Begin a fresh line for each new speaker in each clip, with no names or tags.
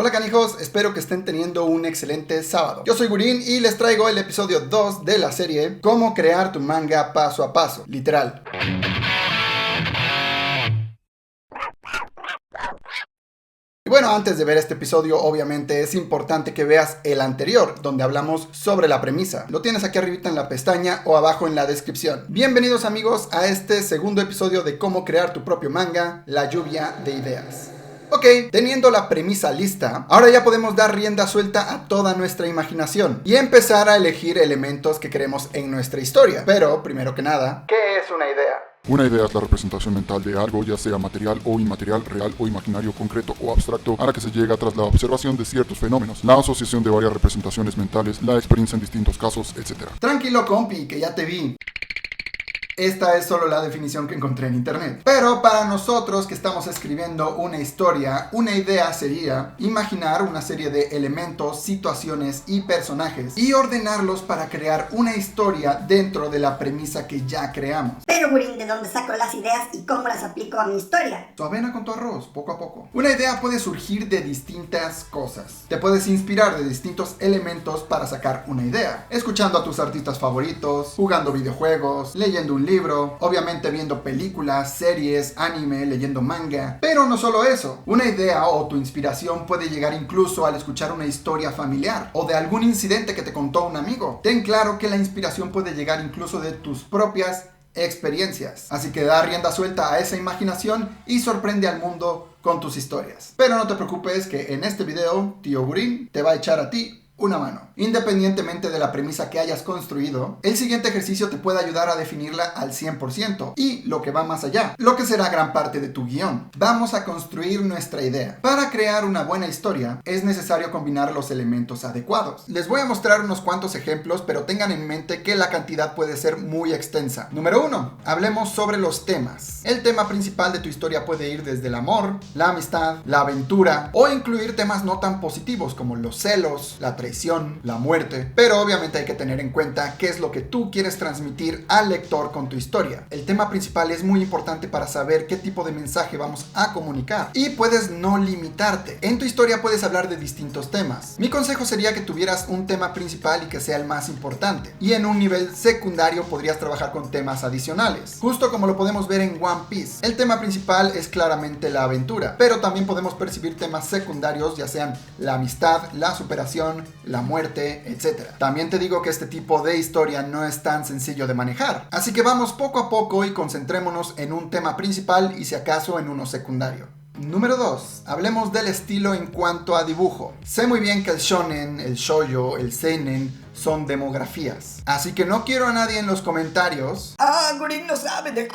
Hola canijos, espero que estén teniendo un excelente sábado. Yo soy Gurín y les traigo el episodio 2 de la serie Cómo crear tu manga paso a paso, literal. Y bueno, antes de ver este episodio, obviamente es importante que veas el anterior, donde hablamos sobre la premisa. Lo tienes aquí arribita en la pestaña o abajo en la descripción. Bienvenidos amigos a este segundo episodio de Cómo crear tu propio manga, la lluvia de ideas. Ok, teniendo la premisa lista, ahora ya podemos dar rienda suelta a toda nuestra imaginación y empezar a elegir elementos que queremos en nuestra historia. Pero, primero que nada, ¿qué es una idea?
Una idea es la representación mental de algo, ya sea material o inmaterial, real o imaginario, concreto o abstracto, a la que se llega tras la observación de ciertos fenómenos, la asociación de varias representaciones mentales, la experiencia en distintos casos, etc.
Tranquilo compi, que ya te vi. Esta es solo la definición que encontré en internet. Pero para nosotros que estamos escribiendo una historia, una idea sería imaginar una serie de elementos, situaciones y personajes y ordenarlos para crear una historia dentro de la premisa que ya creamos.
Pero Gurín, ¿de dónde saco las ideas y cómo las aplico a mi historia?
Tu avena con tu arroz, poco a poco. Una idea puede surgir de distintas cosas. Te puedes inspirar de distintos elementos para sacar una idea. Escuchando a tus artistas favoritos, jugando videojuegos, leyendo un libro, obviamente viendo películas, series, anime, leyendo manga. Pero no solo eso, una idea o tu inspiración puede llegar incluso al escuchar una historia familiar o de algún incidente que te contó un amigo. Ten claro que la inspiración puede llegar incluso de tus propias experiencias. Así que da rienda suelta a esa imaginación y sorprende al mundo con tus historias. Pero no te preocupes que en este video, tío Gurín te va a echar a ti una mano. Independientemente de la premisa que hayas construido, el siguiente ejercicio te puede ayudar a definirla al 100% y lo que va más allá, lo que será gran parte de tu guión. Vamos a construir nuestra idea. Para crear una buena historia es necesario combinar los elementos adecuados. Les voy a mostrar unos cuantos ejemplos, pero tengan en mente que la cantidad puede ser muy extensa. Número 1. Hablemos sobre los temas. El tema principal de tu historia puede ir desde el amor, la amistad, la aventura o incluir temas no tan positivos como los celos, la traición, la muerte, pero obviamente hay que tener en cuenta qué es lo que tú quieres transmitir al lector con tu historia. El tema principal es muy importante para saber qué tipo de mensaje vamos a comunicar y puedes no limitarte. En tu historia puedes hablar de distintos temas. Mi consejo sería que tuvieras un tema principal y que sea el más importante, y en un nivel secundario podrías trabajar con temas adicionales, justo como lo podemos ver en One Piece. El tema principal es claramente la aventura, pero también podemos percibir temas secundarios, ya sean la amistad, la superación, la muerte, etc. También te digo que este tipo de historia no es tan sencillo de manejar, así que vamos poco a poco y concentrémonos en un tema principal y si acaso en uno secundario. Número 2. Hablemos del estilo en cuanto a dibujo. Sé muy bien que el shonen, el shoujo, el seinen son demografías, así que no quiero a nadie en los comentarios.
Gurín no sabe de...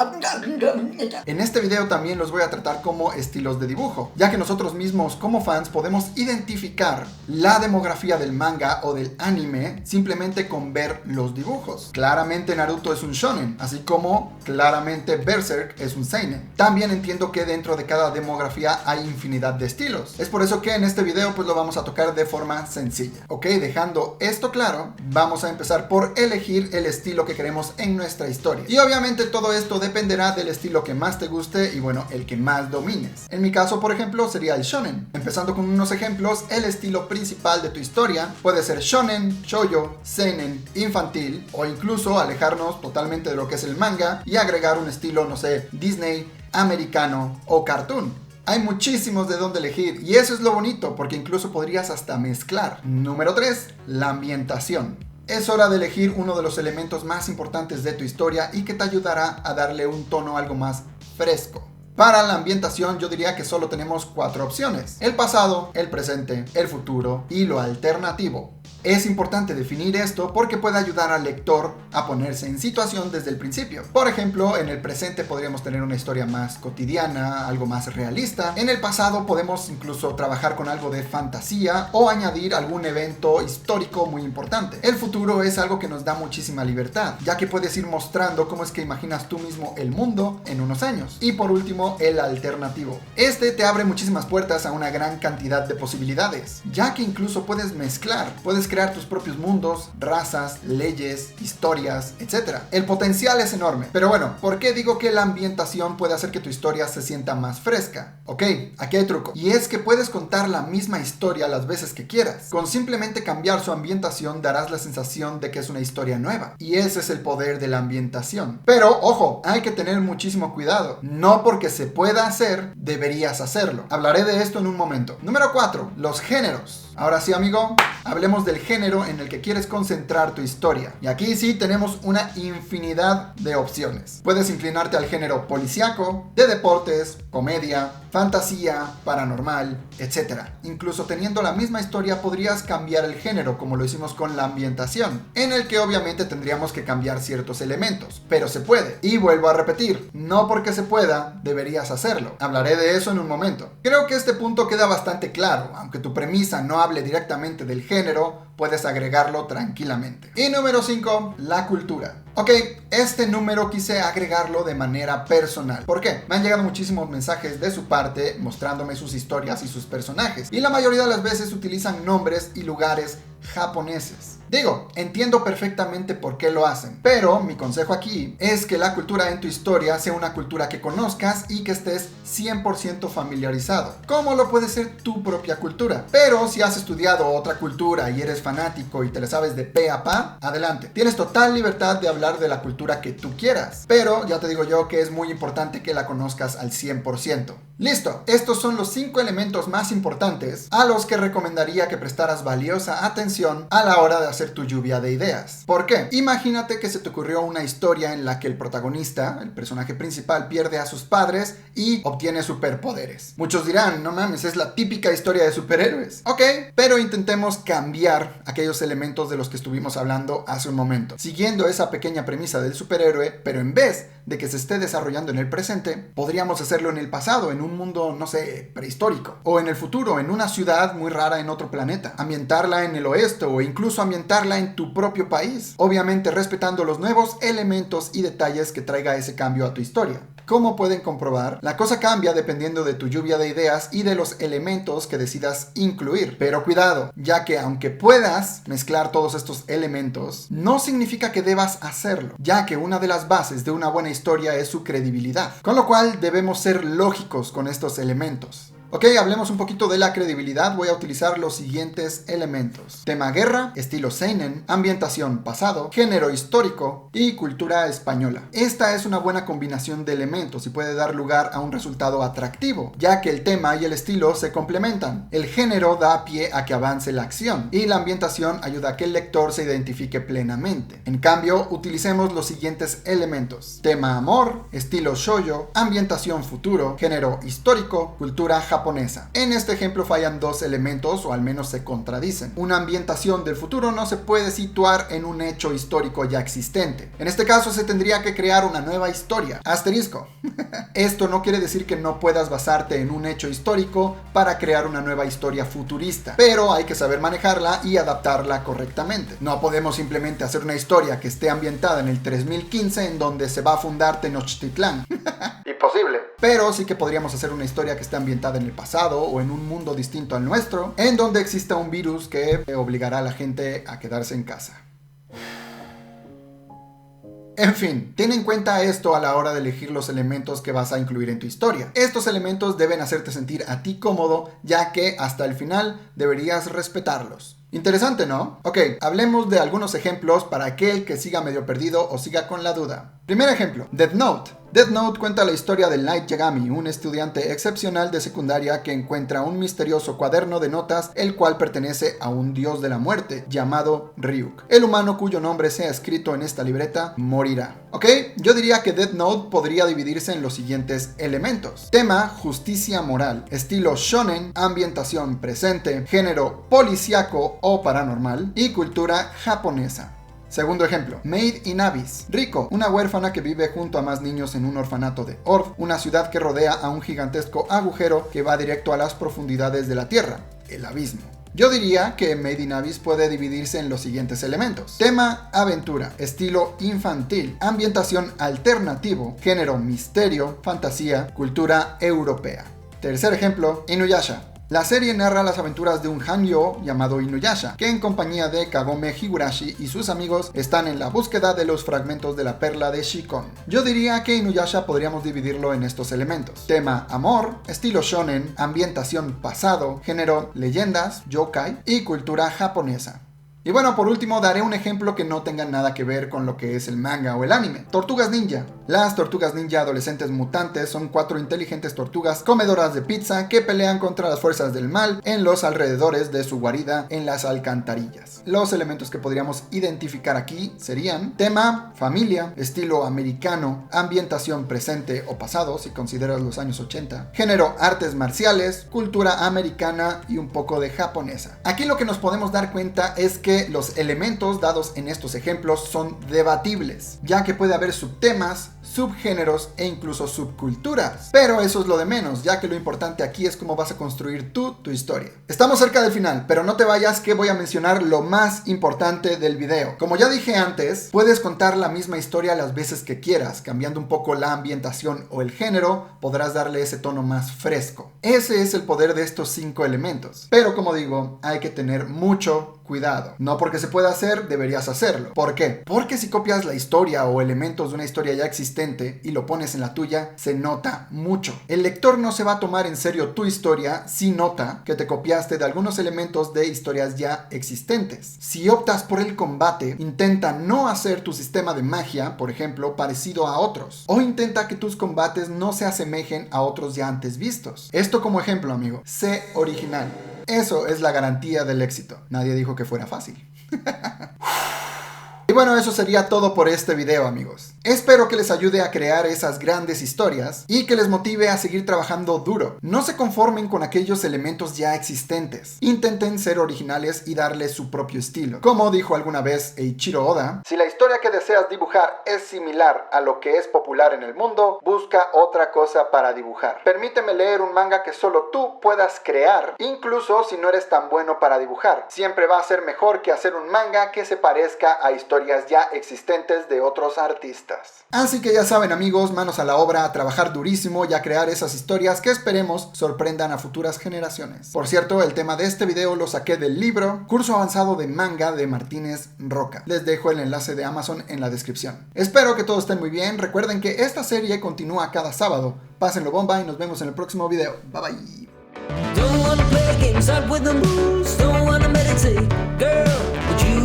En este video también los voy a tratar como estilos de dibujo, ya que nosotros mismos como fans podemos identificar la demografía del manga o del anime simplemente con ver los dibujos. Claramente Naruto es un shonen, así como claramente Berserk es un seinen. También entiendo que dentro de cada demografía hay infinidad de estilos. Es por eso que en este video pues lo vamos a tocar de forma sencilla. Ok, dejando esto claro, vamos a empezar por elegir el estilo que queremos en nuestra historia. Y obviamente todo esto dependerá del estilo que más te guste y bueno, el que más domines. En mi caso, por ejemplo, sería el shonen. Empezando con unos ejemplos, el estilo principal de tu historia puede ser shonen, shoujo, seinen, infantil o incluso alejarnos totalmente de lo que es el manga y agregar un estilo, no sé, Disney, americano o cartoon. Hay muchísimos de dónde elegir y eso es lo bonito porque incluso podrías hasta mezclar. Número 3. La ambientación. Es hora de elegir uno de los elementos más importantes de tu historia y que te ayudará a darle un tono algo más fresco. Para la ambientación yo diría que solo tenemos 4 opciones: el pasado, el presente, el futuro y lo alternativo. Es importante definir esto porque puede ayudar al lector a ponerse en situación desde el principio. Por ejemplo, en el presente podríamos tener una historia más cotidiana, algo más realista. En el pasado podemos incluso trabajar con algo de fantasía o añadir algún evento histórico muy importante. El futuro es algo que nos da muchísima libertad, ya que puedes ir mostrando cómo es que imaginas tú mismo el mundo en unos años. Y por último, el alternativo. Este te abre muchísimas puertas a una gran cantidad de posibilidades, ya que incluso puedes mezclar, puedes crear tus propios mundos, razas, leyes, historias, etc. El potencial es enorme. Pero bueno, ¿por qué digo que la ambientación puede hacer que tu historia se sienta más fresca? Ok, aquí hay truco. Y es que puedes contar la misma historia las veces que quieras. Con simplemente cambiar su ambientación darás la sensación de que es una historia nueva. Y ese es el poder de la ambientación. Pero, ojo, hay que tener muchísimo cuidado. No porque se pueda hacer, deberías hacerlo. Hablaré de esto en un momento. Número 4. Los géneros. Ahora sí, amigo, hablemos del género en el que quieres concentrar tu historia. Y aquí sí tenemos una infinidad de opciones. Puedes inclinarte al género policíaco, de deportes, comedia, fantasía, paranormal, etc. Incluso teniendo la misma historia podrías cambiar el género, como lo hicimos con la ambientación, en el que obviamente tendríamos que cambiar ciertos elementos, pero se puede. Y vuelvo a repetir, no porque se pueda, deberías hacerlo. Hablaré de eso en un momento. Creo que este punto queda bastante claro, aunque tu premisa no hable directamente del género, puedes agregarlo tranquilamente. Y número 5, la cultura. Ok, este número quise agregarlo de manera personal. ¿Por qué? Me han llegado muchísimos mensajes de su parte mostrándome sus historias y sus personajes. Y la mayoría de las veces utilizan nombres y lugares japoneses. Digo, entiendo perfectamente por qué lo hacen, pero mi consejo aquí es que la cultura en tu historia sea una cultura que conozcas y que estés 100% familiarizado, como lo puede ser tu propia cultura. Pero si has estudiado otra cultura y eres fanático y te la sabes de pe a pa, adelante. Tienes total libertad de hablar de la cultura que tú quieras, pero ya te digo yo que es muy importante que la conozcas al 100%. Listo, estos son los 5 elementos más importantes a los que recomendaría que prestaras valiosa atención a la hora de hacer tu lluvia de ideas. ¿Por qué? Imagínate que se te ocurrió una historia en la que el protagonista, el personaje principal, pierde a sus padres y obtiene superpoderes. Muchos dirán, no mames, es la típica historia de superhéroes. Ok, pero intentemos cambiar aquellos elementos de los que estuvimos hablando hace un momento, siguiendo esa pequeña premisa del superhéroe, pero en vez de que se esté desarrollando en el presente, podríamos hacerlo en el pasado, en un mundo, no sé, prehistórico, o en el futuro, en una ciudad muy rara en otro planeta, ambientarla en el oeste o incluso ambientarla en tu propio país, obviamente respetando los nuevos elementos y detalles que traiga ese cambio a tu historia. Como pueden comprobar, la cosa cambia dependiendo de tu lluvia de ideas y de los elementos que decidas incluir. Pero cuidado, ya que aunque puedas mezclar todos estos elementos, no significa que debas hacerlo, ya que una de las bases de una buena historia es su credibilidad. Con lo cual debemos ser lógicos con estos elementos. Ok, hablemos un poquito de la credibilidad. Voy a utilizar los siguientes elementos: tema guerra, estilo seinen, ambientación pasado, género histórico y cultura española. Esta es una buena combinación de elementos y puede dar lugar a un resultado atractivo, ya que el tema y el estilo se complementan. El género da pie a que avance la acción y la ambientación ayuda a que el lector se identifique plenamente. En cambio, utilicemos los siguientes elementos: tema amor, estilo shoujo, ambientación futuro, género histórico, cultura japonesa. En este ejemplo fallan 2 elementos, o al menos se contradicen. Una ambientación del futuro no se puede situar en un hecho histórico ya existente. En este caso se tendría que crear una nueva historia. Asterisco. Esto no quiere decir que no puedas basarte en un hecho histórico para crear una nueva historia futurista, pero hay que saber manejarla y adaptarla correctamente. No podemos simplemente hacer una historia que esté ambientada en el 3015 en donde se va a fundar Tenochtitlán. Imposible. Pero sí que podríamos hacer una historia que esté ambientada en el pasado o en un mundo distinto al nuestro, en donde exista un virus que obligará a la gente a quedarse en casa. En fin, ten en cuenta esto a la hora de elegir los elementos que vas a incluir en tu historia. Estos elementos deben hacerte sentir a ti cómodo, ya que hasta el final deberías respetarlos. Interesante, ¿no? Ok, hablemos de algunos ejemplos para aquel que siga medio perdido o siga con la duda. Primer ejemplo, Death Note. Death Note cuenta la historia de Light Yagami, un estudiante excepcional de secundaria que encuentra un misterioso cuaderno de notas, el cual pertenece a un dios de la muerte llamado Ryuk. El humano cuyo nombre sea escrito en esta libreta morirá. Ok, yo diría que Death Note podría dividirse en los siguientes elementos: tema, justicia moral, estilo shonen, ambientación presente, género policíaco o paranormal y cultura japonesa. Segundo ejemplo, Maid in Abyss. Riko, una huérfana que vive junto a más niños en un orfanato de Ord, una ciudad que rodea a un gigantesco agujero que va directo a las profundidades de la tierra, el abismo. Yo diría que Maid in Abyss puede dividirse en los siguientes elementos: tema, aventura, estilo infantil, ambientación alternativo, género misterio, fantasía, cultura europea. Tercer ejemplo, Inuyasha. La serie narra las aventuras de un Hanyo llamado Inuyasha, que en compañía de Kagome Higurashi y sus amigos están en la búsqueda de los fragmentos de la perla de Shikon. Yo diría que Inuyasha podríamos dividirlo en estos elementos: tema amor, estilo shonen, ambientación pasado, género leyendas, yokai y cultura japonesa. Y bueno, por último daré un ejemplo que no tenga nada que ver con lo que es el manga o el anime. Tortugas Ninja. Las tortugas ninja adolescentes mutantes son 4 inteligentes tortugas comedoras de pizza que pelean contra las fuerzas del mal en los alrededores de su guarida en las alcantarillas. Los elementos que podríamos identificar aquí serían tema, familia, estilo americano, ambientación presente o pasado si consideras los años 80, género artes marciales, cultura americana y un poco de japonesa. Aquí lo que nos podemos dar cuenta es que los elementos dados en estos ejemplos son debatibles, ya que puede haber subtemas, subgéneros e incluso subculturas. Pero eso es lo de menos, ya que lo importante aquí es cómo vas a construir tu historia. Estamos cerca del final, pero no te vayas que voy a mencionar lo más importante del video. Como ya dije antes, puedes contar la misma historia las veces que quieras, cambiando un poco la ambientación o el género, podrás darle ese tono más fresco. Ese es el poder de estos 5 elementos. Pero como digo, hay que tener mucho cuidado. No porque se pueda hacer, deberías hacerlo. ¿Por qué? Porque si copias la historia o elementos de una historia ya existente y lo pones en la tuya, se nota mucho. El lector no se va a tomar en serio tu historia si nota que te copiaste de algunos elementos de historias ya existentes. Si optas por el combate, intenta no hacer tu sistema de magia, por ejemplo, parecido a otros. O intenta que tus combates no se asemejen a otros ya antes vistos. Esto como ejemplo, amigo. Sé original. Eso es la garantía del éxito. Nadie dijo que fuera fácil. Y bueno, eso sería todo por este video, amigos. Espero que les ayude a crear esas grandes historias y que les motive a seguir trabajando duro. No se conformen con aquellos elementos ya existentes. Intenten ser originales y darle su propio estilo. Como dijo alguna vez Eiichiro Oda, si la historia que deseas dibujar es similar a lo que es popular en el mundo, busca otra cosa para dibujar. Permíteme leer un manga que solo tú puedas crear, incluso si no eres tan bueno para dibujar. Siempre va a ser mejor que hacer un manga que se parezca a historias ya existentes de otros artistas. Así que ya saben, amigos, manos a la obra, a trabajar durísimo y a crear esas historias que esperemos sorprendan a futuras generaciones. Por cierto, el tema de este video lo saqué del libro Curso Avanzado de Manga de Martínez Roca. Les dejo el enlace de Amazon en la descripción. Espero que todos estén muy bien. Recuerden que esta serie continúa cada sábado. Pásenlo bomba y nos vemos en el próximo video. Bye bye. Don't wanna play games out with the moves, don't wanna meditate, girl, would you